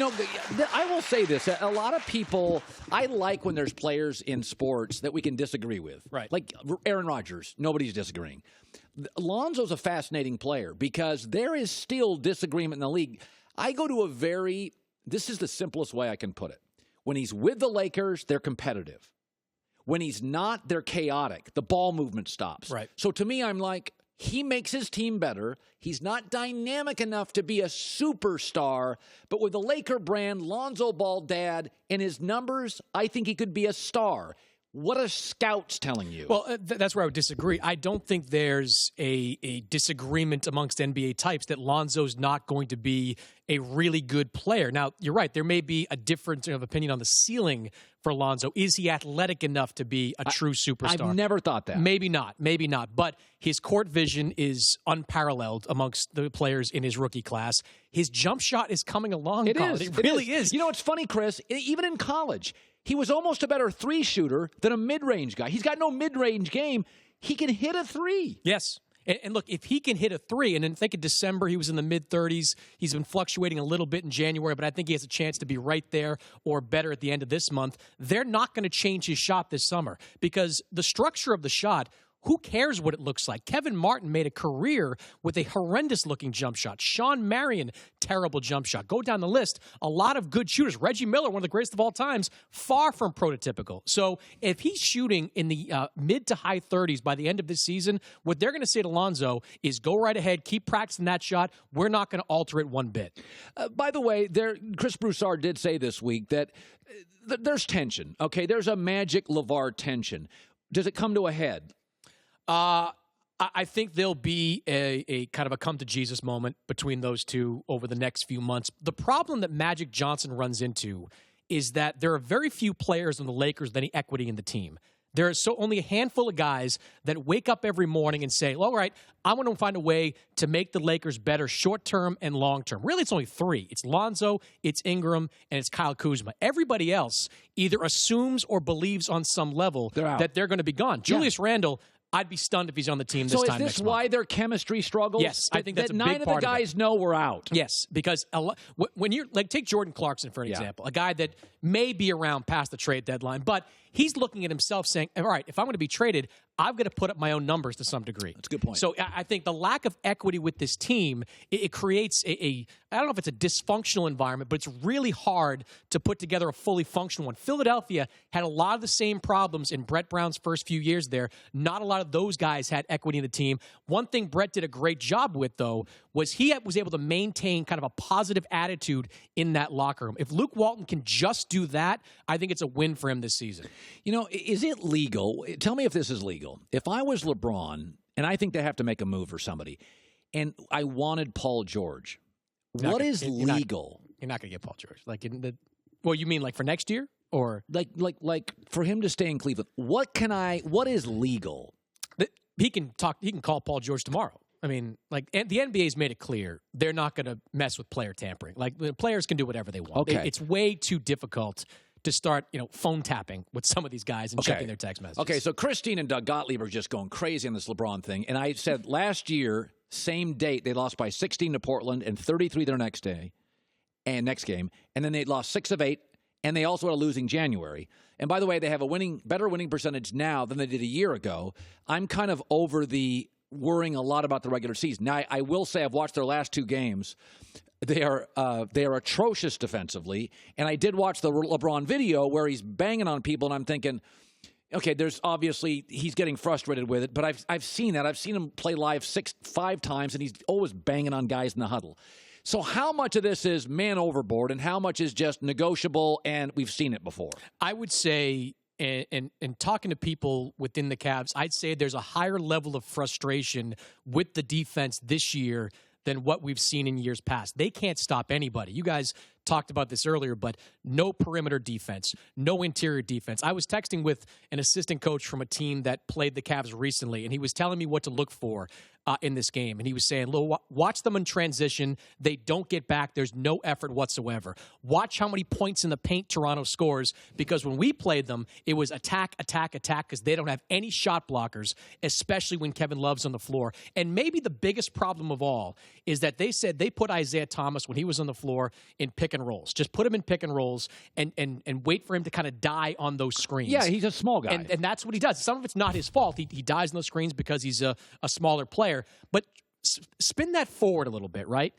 No, I will say this. A lot of people, I like when there's players in sports that we can disagree with. Right. Like Aaron Rodgers. Nobody's disagreeing. Lonzo's a fascinating player because there is still disagreement in the league. I go to this is the simplest way I can put it. When he's with the Lakers, they're competitive. When he's not, they're chaotic. The ball movement stops. Right. So to me, I'm like, he makes his team better. He's not dynamic enough to be a superstar. But with the Laker brand, Lonzo Ball dad, and his numbers, I think he could be a star. What are scouts telling you? Well, that's where I would disagree. I don't think there's a disagreement amongst NBA types that Lonzo's not going to be a really good player. Now, you're right. There may be a difference of opinion on the ceiling for Lonzo. Is he athletic enough to be a true superstar? I've never thought that. Maybe not. But his court vision is unparalleled amongst the players in his rookie class. His jump shot is coming along. It really is. You know, it's funny, Chris. Even in college, he was almost a better three shooter than a mid-range guy. He's got no mid-range game. He can hit a three. Yes. And look, if he can hit a three, and then think in December he was in the mid-30s. He's been fluctuating a little bit in January, but I think he has a chance to be right there or better at the end of this month. They're not going to change his shot this summer because the structure of the shot, who cares what it looks like? Kevin Martin made a career with a horrendous-looking jump shot. Sean Marion, terrible jump shot. Go down the list. A lot of good shooters. Reggie Miller, one of the greatest of all times, far from prototypical. So if he's shooting in the mid to high 30s by the end of this season, what they're going to say to Lonzo is go right ahead, keep practicing that shot. We're not going to alter it one bit. By the way, Chris Broussard did say this week that there's tension. Okay, there's a Magic LeVar tension. Does it come to a head? I think there'll be a kind of a come-to-Jesus moment between those two over the next few months. The problem that Magic Johnson runs into is that there are very few players on the Lakers with any equity in the team. There are only a handful of guys that wake up every morning and say, all right, I want to find a way to make the Lakers better short-term and long-term. Really, it's only three. It's Lonzo, it's Ingram, and it's Kyle Kuzma. Everybody else either assumes or believes on some level that they're going to be gone. Julius Randle, I'd be stunned if he's on the team this time next month. So is this why their chemistry struggles? Yes, I think that's a big part of it. 9 of the guys know we're out. Yes, because when you're like, take Jordan Clarkson for an example, a guy that may be around past the trade deadline, but he's looking at himself saying, all right, if I'm going to be traded, I've got to put up my own numbers to some degree. That's a good point. So I think the lack of equity with this team, it creates I don't know if it's a dysfunctional environment, but it's really hard to put together a fully functional one. Philadelphia had a lot of the same problems in Brett Brown's first few years there. Not a lot of those guys had equity in the team. One thing Brett did a great job with, though, was he was able to maintain kind of a positive attitude in that locker room. If Luke Walton can just do that, I think it's a win for him this season. You know, is it legal? Tell me if this is legal. If I was LeBron, and I think they have to make a move for somebody, and I wanted Paul George, what is legal? You're not going to get Paul George. Well, you mean like for next year? Or like for him to stay in Cleveland, what is legal? He can call Paul George tomorrow. I mean, and the NBA's made it clear they're not going to mess with player tampering. Like, the players can do whatever they want. Okay. It's way too difficult to start, phone tapping with some of these guys and checking their text messages. Okay, so Kristine and Doug Gottlieb are just going crazy on this LeBron thing. And I said last year, same date, they lost by 16 to Portland and 33 their next game. And then they lost 6 of 8, and they also had a losing January. And by the way, they have a better winning percentage now than they did a year ago. I'm kind of over the worrying a lot about the regular season. Now, I will say I've watched their last 2 games. They are atrocious defensively, and I did watch the LeBron video where he's banging on people, and I'm thinking, okay, there's obviously he's getting frustrated with it, but I've seen that. I've seen him play live 5 times, and he's always banging on guys in the huddle. So how much of this is man overboard, and how much is just negotiable, and we've seen it before? I would say, and talking to people within the Cavs, I'd say there's a higher level of frustration with the defense this year than what we've seen in years past. They can't stop anybody. You guys talked about this earlier, but no perimeter defense, no interior defense. I was texting with an assistant coach from a team that played the Cavs recently, and he was telling me what to look for in this game. And he was saying, watch them in transition. They don't get back. There's no effort whatsoever. Watch how many points in the paint Toronto scores, because when we played them, it was attack, attack, attack, because they don't have any shot blockers, especially when Kevin Love's on the floor. And maybe the biggest problem of all is that they said they put Isaiah Thomas, when he was on the floor, in pick pick and rolls. Just put him in pick and rolls and wait for him to kind of die on those screens. Yeah, he's a small guy. And that's what he does. Some of it's not his fault. He dies on those screens because he's a smaller player. But spin that forward a little bit, right?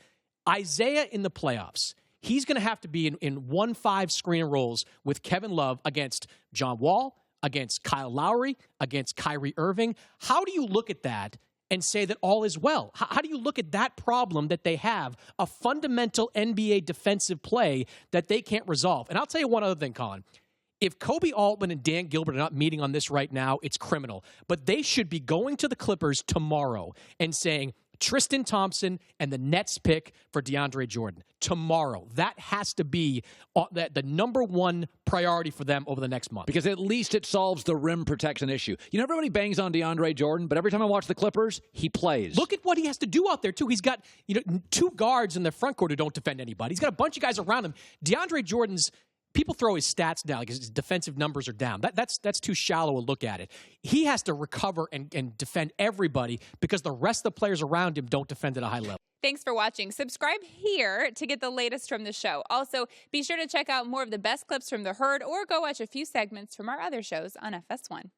Isaiah in the playoffs, he's going to have to be in 1-5 screen and rolls with Kevin Love against John Wall, against Kyle Lowry, against Kyrie Irving. How do you look at that and say that all is well? How do you look at that problem that they have, a fundamental NBA defensive play that they can't resolve? And I'll tell you one other thing, Colin. If Kobe Altman and Dan Gilbert are not meeting on this right now, it's criminal. But they should be going to the Clippers tomorrow and saying, Tristan Thompson and the Nets pick for DeAndre Jordan tomorrow. That has to be the number one priority for them over the next month. Because at least it solves the rim protection issue. You know, everybody bangs on DeAndre Jordan, but every time I watch the Clippers, he plays. Look at what he has to do out there, too. He's got 2 guards in the front court who don't defend anybody. He's got a bunch of guys around him. DeAndre Jordan's people throw his stats down, like his defensive numbers are down. That's too shallow a look at it. He has to recover and defend everybody because the rest of the players around him don't defend at a high level. Thanks for watching. Subscribe here to get the latest from the show. Also, be sure to check out more of the best clips from The Herd or go watch a few segments from our other shows on FS1.